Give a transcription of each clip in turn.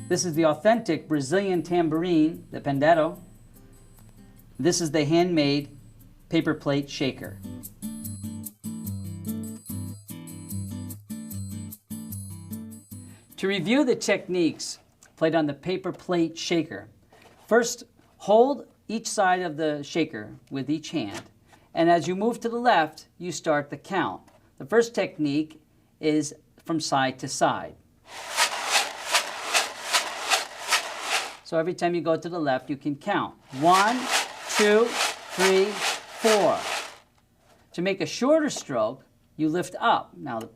This is the authentic Brazilian tambourine, the pandeiro. This is the handmade paper plate shaker. To review the techniques played on the paper plate shaker, first hold each side of the shaker with each hand, and as you move to the left, you start the count. The first technique is from side to side. So every time you go to the left, you can count. 1, 2, 3, 4. To make a shorter stroke, you lift up. Now, you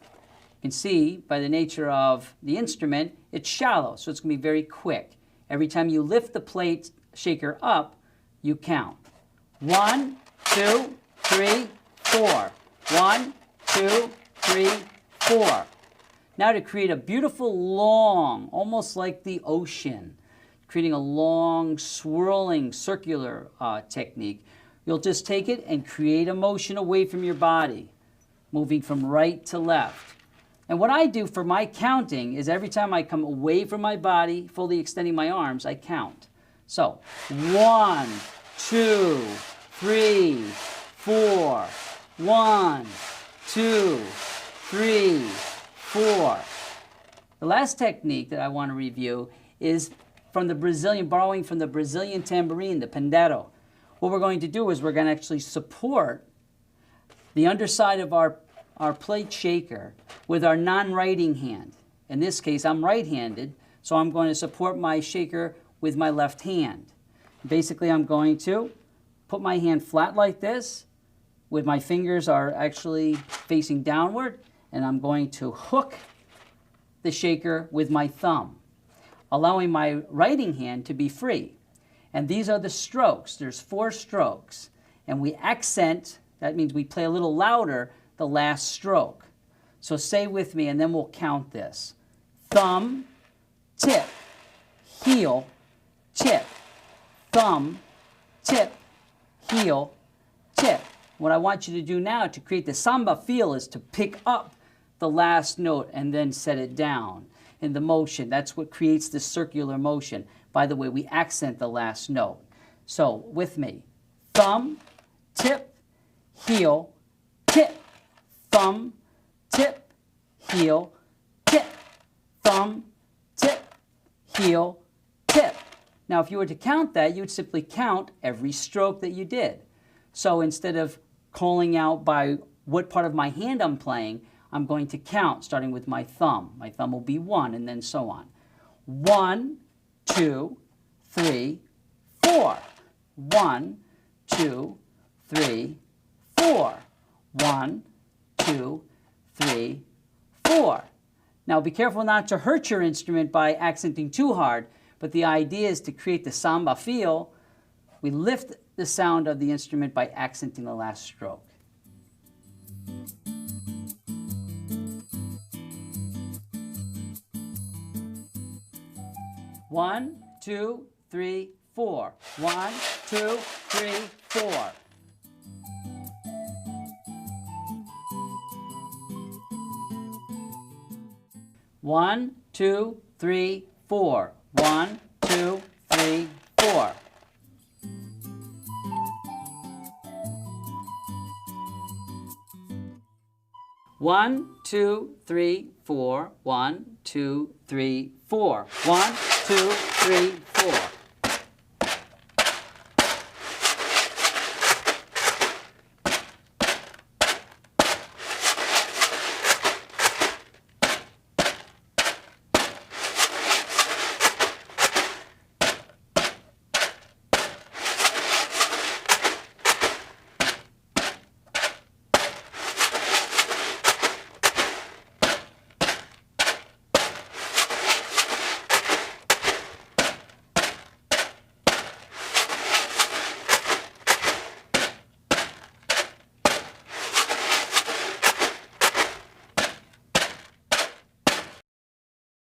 can see by the nature of the instrument, it's shallow, so it's going to be very quick. Every time you lift the plate shaker up, you count. 1, 2, 3, 4. 1, 2, 3, 4. Now to create a beautiful long, almost like the ocean, creating a long, swirling, circular technique, you'll just take it and create a motion away from your body, moving from right to left. And what I do for my counting is every time I come away from my body, fully extending my arms, I count. So 1, 2, 3, 4. 1, 2, 3, 4. The last technique that I want to review is from the Brazilian, borrowing from the Brazilian tambourine, the pandeiro. What we're going to do is we're going to actually support the underside of our plate shaker with our non-writing hand. In this case, I'm right-handed, so I'm going to support my shaker with my left hand. Basically, I'm going to put my hand flat like this, with my fingers are actually facing downward, and I'm going to hook the shaker with my thumb, allowing my writing hand to be free. And these are the strokes. There's 4 strokes. And we accent, that means we play a little louder, the last stroke. So say with me, and then we'll count this. Thumb, tip, heel, tip. Thumb, tip, heel, tip. What I want you to do now to create the samba feel is to pick up the last note and then set it down in the motion. That's what creates the circular motion. By the way, we accent the last note. So with me, thumb, tip, heel, tip. Thumb, tip, heel, tip. Thumb, tip, heel, tip. Now if you were to count that, you would simply count every stroke that you did. So instead of calling out by what part of my hand I'm playing, I'm going to count starting with my thumb. My thumb will be 1 and then so on. 1, 2, 3, 4. 1, 2, 3, 4. 1, 2, 3, 4. Now be careful not to hurt your instrument by accenting too hard, but the idea is to create the samba feel. We lift the sound of the instrument by accenting the last stroke. One, 2, 3, 4. 1, 2, 3, 4. One, 2, 3, 4. 1, 2, 3, 4. One, 2, 3, 4. 1, 2, 3, 4. 1, 2, 3, 4.